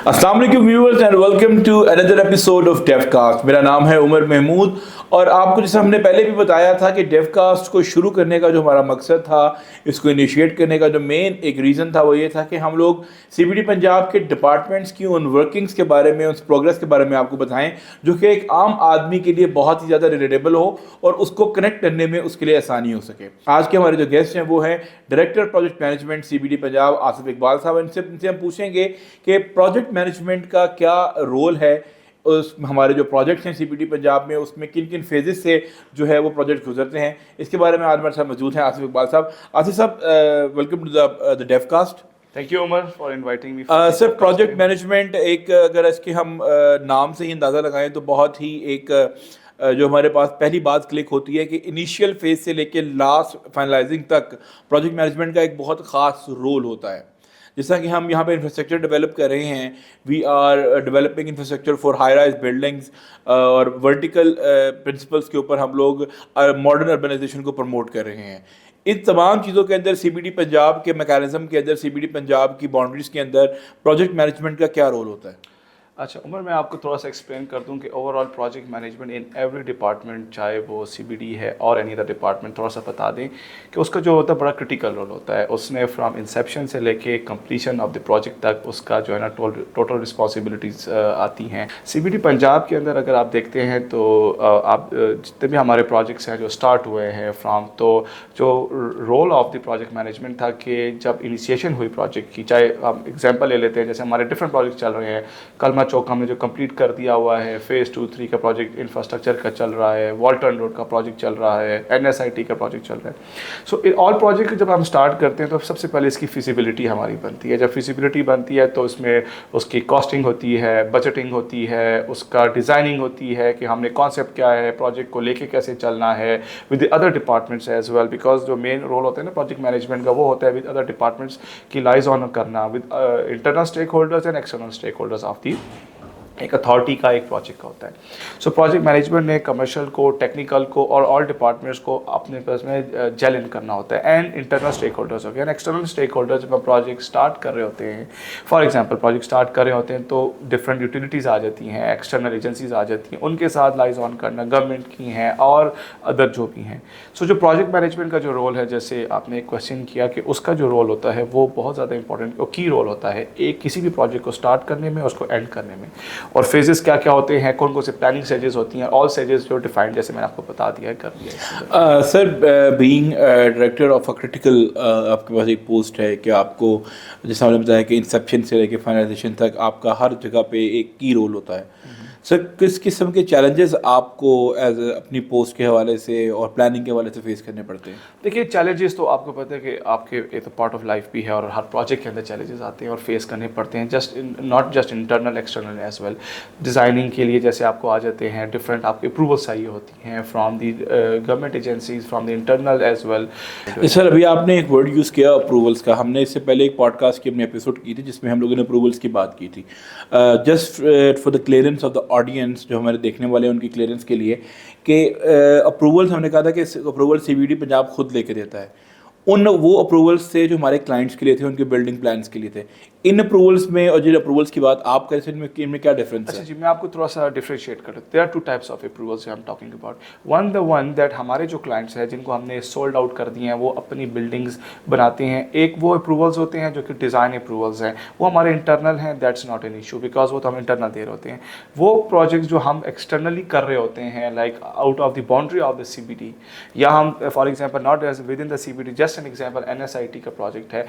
अस्सलाम वालेकुम viewers and welcome to another episode of Devcast. मेरा नाम है उमर महमूद और आपको जैसे हमने पहले भी बताया था कि डेवकास्ट को शुरू करने का जो हमारा मकसद था, इसको इनिशिएट करने का जो मेन एक रीज़न था वो ये था कि हम लोग सीबीडी पंजाब के डिपार्टमेंट्स की उन वर्किंग्स के बारे में, उस प्रोग्रेस के बारे में आपको बताएं जो कि एक आम आदमी के लिए बहुत ही ज़्यादा रिलेटेबल हो और उसको कनेक्ट करने में उसके लिए आसानी हो सके। आज के हमारे जो गेस्ट हैं वो हैं director project management CBD Punjab Asif Iqbal साहब। इनसे हम पूछेंगे कि प्रोजेक्ट मैनेजमेंट का क्या रोल है, उस हमारे जो प्रोजेक्ट्स हैं सीबीडी पंजाब में उसमें किन किन फेजेस से जो है वो प्रोजेक्ट गुजरते हैं, इसके बारे में आज हमारे साथ मौजूद हैं Asif Iqbal sahab. Asif sahab, welcome to the Devcast. Thank you Umar for inviting me. Sir, project management एक अगर इसके हम नाम से ही अंदाज़ा लगाएं तो बहुत ही एक जो हमारे पास पहली बात क्लिक होती है कि इनिशियल फेज से लेकर लास्ट फाइनलाइजिंग तक प्रोजेक्ट मैनेजमेंट का एक बहुत ख़ास रोल होता है। जैसा कि हम यहाँ पे इंफ्रास्ट्रक्चर डेवलप कर रहे हैं, we are developing infrastructure for high rise buildings और वर्टिकल प्रिंसिपल्स के ऊपर हम लोग मॉडर्न अर्बनाइजेशन को प्रमोट कर रहे हैं। इन तमाम चीज़ों के अंदर सीबीडी पंजाब के मैकेनिज्म के अंदर, सीबीडी पंजाब की बाउंड्रीज़ के अंदर प्रोजेक्ट मैनेजमेंट का क्या रोल होता है? अच्छा उमर, मैं आपको थोड़ा सा एक्सप्लेन कर दूं कि overall project management in every department, चाहे वो सीबीडी है और एनी अदर डिपार्टमेंट, थोड़ा सा बता दें कि उसका जो होता है बड़ा क्रिटिकल रोल होता है। उसने फ्रॉम इंसेप्शन से लेके कंप्लीशन ऑफ द प्रोजेक्ट तक उसका जो है ना टोटल रिस्पॉन्सिबिलिटीज़ आती हैं। सीबीडी पंजाब के अंदर अगर आप देखते हैं तो आप जितने भी हमारे प्रोजेक्ट्स हैं जो स्टार्ट हुए हैं फ्राम, तो जो role of the project management था कि जब इनिशिएशन हुई प्रोजेक्ट की, चाहे हम एग्जाम्पल ले लेते हैं, जैसे हमारे डिफरेंट प्रोजेक्ट चल रहे हैं, कलमा चौक हमने जो कंप्लीट कर दिया हुआ है, फेज़ 2-3 का प्रोजेक्ट इंफ्रास्ट्रक्चर का चल रहा है, वॉल्टन रोड का प्रोजेक्ट चल रहा है, एनएसआईटी का प्रोजेक्ट चल रहा है। सो ऑल प्रोजेक्ट जब हम स्टार्ट करते हैं तो सबसे पहले इसकी फिजिबिलिटी हमारी बनती है। जब फिजिबिलिटी बनती है तो इसमें उसकी कॉस्टिंग होती है, बजटिंग होती है, उसका डिज़ाइनिंग होती है कि हमने कॉन्सेप्ट क्या है, प्रोजेक्ट को लेके कैसे चलना है with the other departments as well, because जो मेन रोल होता है ना प्रोजेक्ट मैनेजमेंट का वो होता है विद अदर डिपार्टमेंट्स की लाइज ऑन करना with internal stakeholders and external stakeholders of the एक अथॉरिटी का एक प्रोजेक्ट का होता है। सो प्रोजेक्ट मैनेजमेंट ने कमर्शियल को, टेक्निकल को और ऑल डिपार्टमेंट्स को अपने पास में जेल इन करना होता है एंड इंटरनल स्टेक होल्डर्स हो गया एंड एक्सटर्नल स्टेक होल्डर्स। जब हम प्रोजेक्ट स्टार्ट कर रहे होते हैं, फॉर एग्जांपल प्रोजेक्ट स्टार्ट कर रहे होते हैं तो डिफरेंट यूटिलिटीज़ आ जाती हैं, एक्सटर्नल एजेंसीज आ जाती हैं, उनके साथ लाइज ऑन करना, गवर्नमेंट की हैं और अदर जो भी हैं। सो जो प्रोजेक्ट मैनेजमेंट का जो रोल है, जैसे आपने एक क्वेश्चन किया कि उसका जो रोल होता है वो बहुत ज़्यादा इंपॉर्टेंट और की रोल होता है एक किसी भी प्रोजेक्ट को स्टार्ट करने में, उसको एंड करने में। और फेजेस क्या क्या होते हैं, कौन कौन से प्लानिंग स्टेजेस होती हैं, ऑल स्टेजेस जो डिफाइंड, जैसे मैंने आपको बता दिया है, कर दिया है। Sir, being director of a critical, आपके पास एक पोस्ट है कि आपको, जैसा हमने बताया कि इंसेप्शन से लेकर फाइनलाइजेशन तक आपका हर जगह पे एक की रोल होता है। सर, किस किस्म के चैलेंजेस आपको एज अपनी पोस्ट के हवाले से और प्लानिंग के हवाले से फेस करने पड़ते हैं? देखिए, चैलेंजेस तो आपको पता है कि आपके एक तो पार्ट ऑफ लाइफ भी है और हर प्रोजेक्ट के अंदर चैलेंजेस आते हैं और फेस करने पड़ते हैं, not just internal external as well. Designing के लिए जैसे आपको आ जाते हैं डिफरेंट आपके अप्रूवल्स चाहिए होती हैं from the government agencies, from the internal as well. Sir, अभी आपने एक वर्ड यूज़ किया अप्रूवल्स का। हमने इससे पहले एक पॉडकास्ट की अपने एपिसोड की थी जिसमें हम लोगों ने अप्रूवल्स की बात की थी। Just for the clearance of the audience, जो हमारे देखने वाले हैं उनकी क्लियरेंस के लिए, कि अप्रूवल्स हमने कहा था कि अप्रूवल सीबीडी पंजाब खुद लेके देता है। वो अप्रूवल्स थे जो हमारे क्लाइंट्स के लिए थे, उनके बिल्डिंग प्लान्स के लिए थे। इन अप्रूवल्स में और जिन अप्रूवल्स की बात आप कर रहे थे, इनमें क्या डिफरेंस है? अच्छा जी, मैं आपको थोड़ा सा डिफरेंशिएट कर दूँ। There are 2 types of approvals I am talking about. One that हमारे जो क्लाइंट्स हैं जिनको हमने सोल्ड आउट कर दिए हैं, वो अपनी बिल्डिंग्स बनाते हैं। एक वो अप्रूवल्स होते हैं जो कि डिज़ाइन अप्रूवल्स हैं, वो हमारे इंटरनल हैं, that's not an issue because वो तो हम इंटरनल दे रहे होते हैं। वो प्रोजेक्ट्स जो हम एक्सटर्नली कर रहे होते हैं, like out of the boundary of the CBD, या हम for example not with in the CBD, just an example NSIT का प्रोजेक्ट है,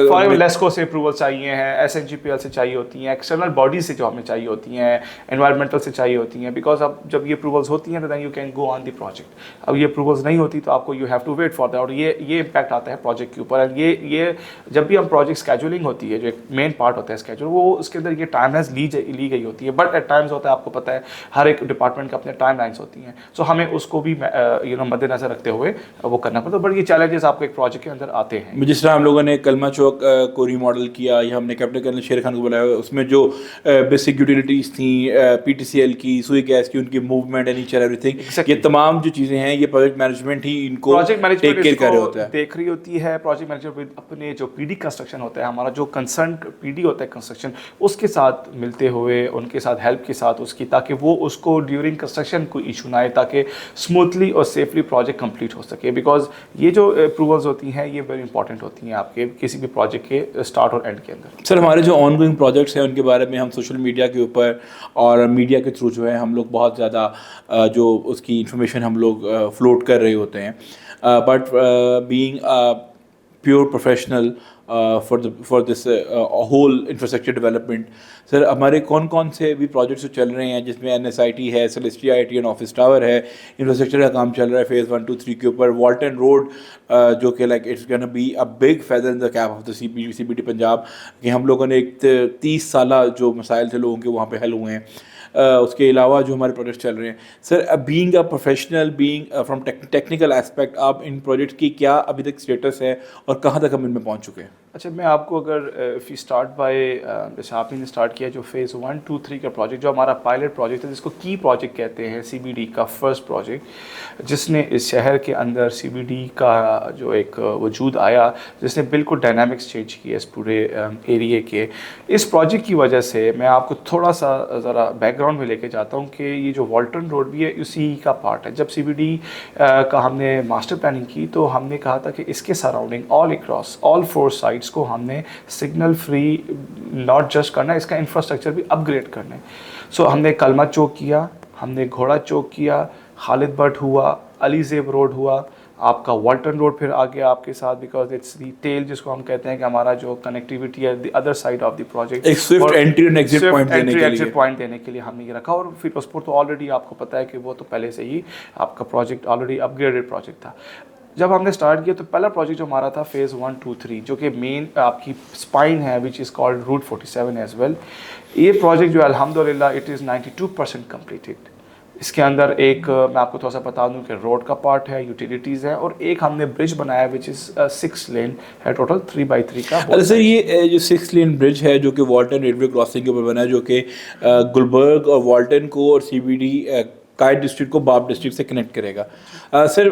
फॉर लेस्को से अप्रूवल चाहिए हैं, एसएनजीपीएल से चाहिए होती हैं, एक्सटर्नल बॉडी से जो हमें चाहिए होती हैं, एनवायरमेंटल से चाहिए होती हैं, बिकॉज अब जब ये अप्रूवल्स होती हैं तो then you can go on the project. अब ये अप्रूवल्स नहीं होती तो आपको you have to wait for that, और ये इम्पैक्ट आता है प्रोजेक्ट के ऊपर। ये जब भी हम प्रोजेक्ट स्केजुलिंग होती है, जो एक मेन पार्ट होता है स्केजुल, वो उसके अंदर ये टाइमलाइंस ली गई होती है, बट एट टाइम्स होता है, आपको पता है हर एक डिपार्टमेंट के अपने टाइमलाइंस होती हैं, सो हमें उसको भी मद्देनजर रखते हुए वो करना पड़ता है। बट ये चैलेंजेस आपको एक प्रोजेक्ट के अंदर आते हैं। जिस तरह हम लोगों ने कलमा चौक को रीमॉडल किया, या हमने कैप्टन कर्नल शेर खान को बुलाया, उसमें जो बेसिक यूटिलिटीज़ थी पीटीसीएल की, सुई गैस की, उनकी movement and each and everything, ये तमाम जो चीज़ें हैं ये प्रोजेक्ट मैनेजमेंट ही इनको प्रोजेक्ट मैनेजमेंट टेक केयर कर रहे होता है, देख रही होती है। प्रोजेक्ट मैनेजर अपने जो पीडी कंस्ट्रक्शन होता है, हमारा जो कंसर्न पीडी होता है कंस्ट्रक्शन, उसके साथ मिलते हुए, उनके साथ हेल्प के साथ उसकी, ताकि वो उसको ड्यूरिंग कंस्ट्रक्शन कोई इशू ना आए, ताकि स्मूथली और सेफली प्रोजेक्ट कंप्लीट हो सके। बिकॉज ये जो अप्रूवल्स होती हैं ये वेरी इंपॉर्टेंट होती हैं आपके किसी भी प्रोजेक्ट के स्टार्ट और एंड के अंदर। सर हमारे जो ऑनगोइंग प्रोजेक्ट्स हैं उनके बारे में हम सोशल मीडिया के ऊपर और मीडिया के थ्रू जो है हम लोग बहुत ज़्यादा जो उसकी इंफॉर्मेशन हम लोग फ्लोट कर रहे होते हैं, but being pure professional for this whole infrastructure development, sir हमारे कौन कौन से भी प्रोजेक्ट्स चल रहे हैं जिसमें NSIT है, Celestia IIT and office tower है, इंफ्रास्ट्रक्चर का काम चल रहा है फेज़ 1 2 3 के ऊपर, वॉल्टन रोड जो कि like it's gonna be a big feather in the cap of the CBD Punjab, कि हम लोगों ने एक 30 साल जो मसाइल थे लोगों के वहाँ पे हल हुए हैं। उसके अलावा जो हमारे प्रोजेक्ट चल रहे हैं sir, being a professional, being from technical aspect, आप इन प्रोजेक्ट की क्या अभी तक स्टेटस है और कहाँ तक हम इनमें पहुँच चुके हैं? अच्छा, मैं आपको अगर इफ़ यू स्टार्ट बाय, जैसे आपने स्टार्ट किया जो फेज़ 1 2 3 का प्रोजेक्ट, जो हमारा पायलट प्रोजेक्ट है जिसको की प्रोजेक्ट कहते हैं, CBD का फर्स्ट प्रोजेक्ट, जिसने इस शहर के अंदर CBD का जो एक वजूद आया, जिसने बिल्कुल डायनामिक्स चेंज किया इस पूरे एरिए के। इस प्रोजेक्ट की वजह से मैं आपको थोड़ा सा ज़रा बैकग्राउंड में लेके जाता हूँ कि ये जो वॉल्टन रोड भी है उसी का पार्ट है। जब CBD का हमने मास्टर प्लानिंग की तो हमने कहा था कि इसके surrounding all across all 4 side को हमने सिग्नल फ्री नॉट जस्ट करना है, इसका इंफ्रास्ट्रक्चर भी अपग्रेड करना है। सो हमने कलमा चौक किया, हमने घोड़ा चौक किया, खालिद भट्ट हुआ, अली ज़ेब रोड हुआ, आपका वॉल्टन रोड फिर आ गया आपके साथ, बिकॉज इट्स दी टेल जिसको हम कहते हैं कि हमारा जो कनेक्टिविटी है the other side of the project, एक swift entry and exit point देने के लिए हमने ये रखा। और फिर उस पर तो ऑलरेडी आपको पता है कि वो तो पहले से ही आपका प्रोजेक्ट ऑलरेडी अपग्रेडेड प्रोजेक्ट था। जब हमने स्टार्ट किया तो पहला प्रोजेक्ट जो हमारा था फेज़ 1 2 3, जो कि मेन आपकी स्पाइन है which is called route 47 as well. ये प्रोजेक्ट जो अल्हम्दुलिल्लाह इट इज़ 92% कम्प्लीटेड। इसके अंदर एक मैं आपको थोड़ा सा बता दूं कि रोड का पार्ट है, यूटिलिटीज़ है, और एक हमने ब्रिज बनाया विच इज़ 6 लेन है, टोटल 3x3 का। अच्छा सर, ये जो 6 लेन ब्रिज है जो कि वॉल्टन रेलवे क्रॉसिंग के ऊपर बना है, जो कि गुलबर्ग और वॉल्टन को और CBD काइट डिस्ट्रिक्ट को बाप डिस्ट्रिक्ट से कनेक्ट करेगा। सर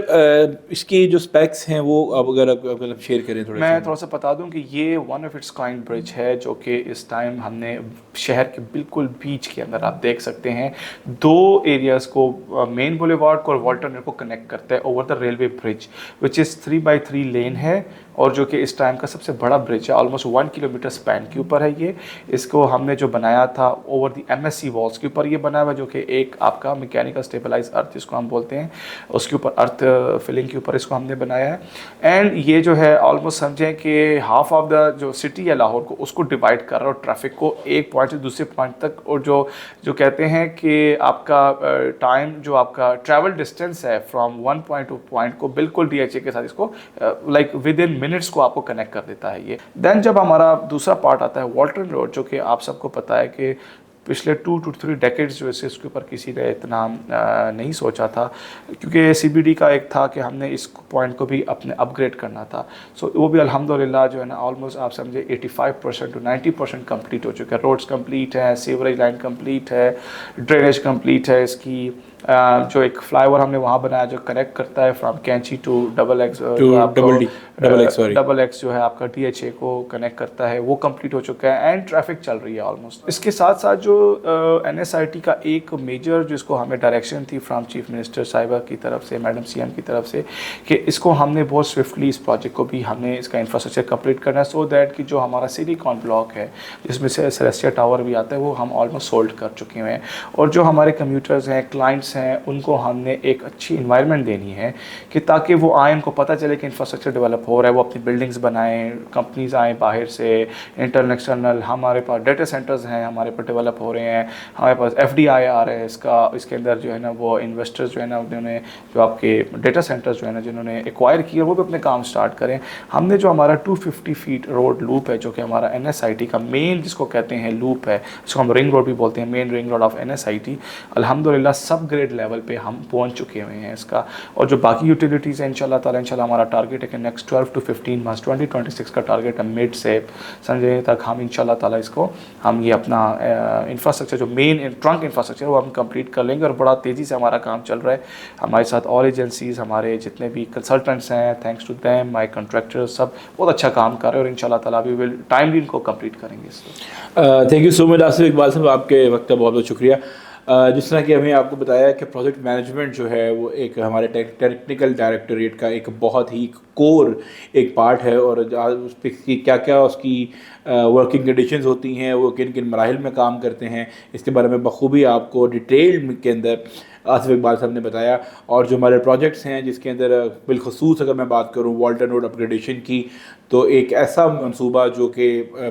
इसकी जो स्पेक्स हैं वो अब अगर आप शेयर करें थोड़ा। मैं थोड़ा सा बता दूं कि ये one of its kind bridge है जो कि इस टाइम हमने शहर के बिल्कुल बीच के अंदर आप देख सकते हैं 2 एरियाज़ को, मेन बुलेवार्ड को और वॉल्टन को कनेक्ट करता है over the railway bridge which is 3x3 लेन है, और जो कि इस टाइम का सबसे बड़ा ब्रिज है, ऑलमोस्ट 1 किलोमीटर स्पैन के ऊपर है ये। इसको हमने जो बनाया था ओवर दी MSC वॉल्स के ऊपर ये बना हुआ है, जो कि एक आपका मैकेनिकल स्टेबलाइज अर्थ जिसको हम बोलते हैं, उसके ऊपर अर्थ फिलिंग के ऊपर इसको हमने बनाया है। एंड ये जो है ऑलमोस्ट समझें कि हाफ ऑफ द जो सिटी है लाहौर को, उसको डिवाइड कर रहा है, और ट्रैफिक को एक पॉइंट से दूसरे पॉइंट तक, और जो कहते हैं कि आपका टाइम जो आपका ट्रैवल डिस्टेंस है फ्रॉम 1 पॉइंट टू पॉइंट को बिल्कुल DHA के साथ इसको लाइक विद इन मिनट्स को आपको कनेक्ट कर देता है ये। देन जब हमारा दूसरा पार्ट आता है वॉल्टन रोड, जो कि आप सबको पता है कि पिछले 2 to 3 डेकेड्स जो है इसके ऊपर किसी ने इतना नहीं सोचा था, क्योंकि CBD का एक था कि हमने इस पॉइंट को भी अपने अपग्रेड करना था। सो वो भी अल्हम्दुलिल्लाह जो है ना ऑलमोस्ट आप समझे 85% to 90% कंप्लीट हो चुका है। रोड्स कंप्लीट है, सीवरेज लाइन कंप्लीट है, ड्रेनेज कंप्लीट है, इसकी जो एक फ्लाईओवर हमने वहाँ बनाया जो कनेक्ट करता है फ्रॉम कैंची टू डबल एक्स जो है आपका DHA को कनेक्ट करता है, वो कंप्लीट हो चुका है एंड ट्रैफिक चल रही है ऑलमोस्ट। इसके साथ साथ जो NSIT का एक मेजर जिसको हमें डायरेक्शन थी फ्रॉम चीफ मिनिस्टर साहिबा की तरफ से, मैडम CM की तरफ से, कि इसको हमने बहुत स्विफ्टली इस प्रोजेक्ट को भी हमने इसका इंफ्रास्ट्रक्चर कंप्लीट करना है, सो दैट कि जो हमारा सिलिकॉन ब्लॉक है जिसमें से सेलेस्टिया टावर भी आता है वो हम ऑलमोस्ट सोल्ड कर चुके हैं। और जो हमारे कम्यूटर्स हैं, क्लाइंट्स हैं, उनको हमने एक अच्छी इन्वायरमेंट देनी है कि ताकि वो आए, उनको पता चले कि इंफ्रास्ट्रक्चर डेवलप हो रहा है, वो अपनी बिल्डिंग्स बनाएं, कंपनीज आएँ बाहर से, इंटरनल एक्सटर्नल, हमारे पास डेटा सेंटर्स हैं हमारे पास डेवलप हो रहे हैं, हमारे पास FDI आ रहा है इसके अंदर जो है ना वो इन्वेस्टर्स जो है ना उन्होंने जो आपके डेटा सेंटर्स जो है ना जिन्होंने एक्वायर किया वो भी अपने काम स्टार्ट करें। हमने जो हमारा 250 फीट रोड लूप है जो कि हमारा NSIT का मेन जिसको कहते हैं लूप है, जिसको हम रिंग रोड भी बोलते हैं, main ring road of NSIT, अल्हम्दुलिल्लाह सब ग्रेड लेवल पे हम पहुंच चुके हुए हैं इसका। और जो बाकी यूटिलिटीज़ हैं इंशाल्लाह ताला हमारा टारगेट है कि नेक्स्ट 12 to 15 मंथ्स 2026 का टारगेट है मिड से संजय तक हम इंशाल्लाह ताला इसको हम ये अपना इंफ्रास्ट्रक्चर जो मेन ट्रंक इंफ्रास्ट्रक्चर वो हम कंप्लीट कर लेंगे और बड़ा तेज़ी से हमारा काम चल रहा है। हमारे साथ और एजेंसीज़ हमारे जितने भी कंसल्टेंट्स हैं, thanks to them my contractors सब बहुत अच्छा काम कर रहे हैं और इंशाल्लाह ताला वी विल टाइमली इनको कंप्लीट करेंगे इसको। Thank you so much Asif Iqbal साहब, आपके वक्त का बहुत बहुत शुक्रिया। जिस तरह कि हमें आपको बताया कि प्रोजेक्ट मैनेजमेंट जो है वो एक हमारे टेक्निकल डायरेक्टोरेट का एक बहुत ही कोर एक पार्ट है और उस पर क्या क्या उसकी वर्किंग कंडीशंस होती हैं, वो किन किन मराहिल में काम करते हैं, इसके बारे में बखूबी आपको डिटेल के अंदर आसिफ इकबाल साहब ने बताया। और जो हमारे प्रोजेक्ट्स हैं जिसके अंदर बिलखसूस अगर मैं बात करूँ वाल्टन रोड अपग्रेडेशन की, तो एक ऐसा मंसूबा जो कि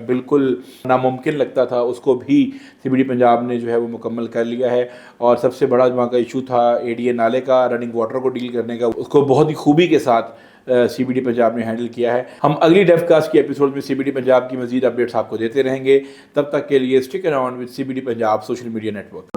बिल्कुल नामुमकिन लगता था उसको भी सीबीडी पंजाब ने जो है वो मुकम्मल कर लिया है। और सबसे बड़ा वहाँ का इशू था एडीए नाले का, रनिंग वाटर को डील करने का, उसको बहुत ही खूबी के साथ सीबीडी पंजाब ने हैंडल किया है। हम अगली डेफकास्ट की एपिसोड में सीबीडी पंजाब की मजीद अपडेट्स आपको देते रहेंगे। तब तक के लिए stick around with CBD Punjab social media network.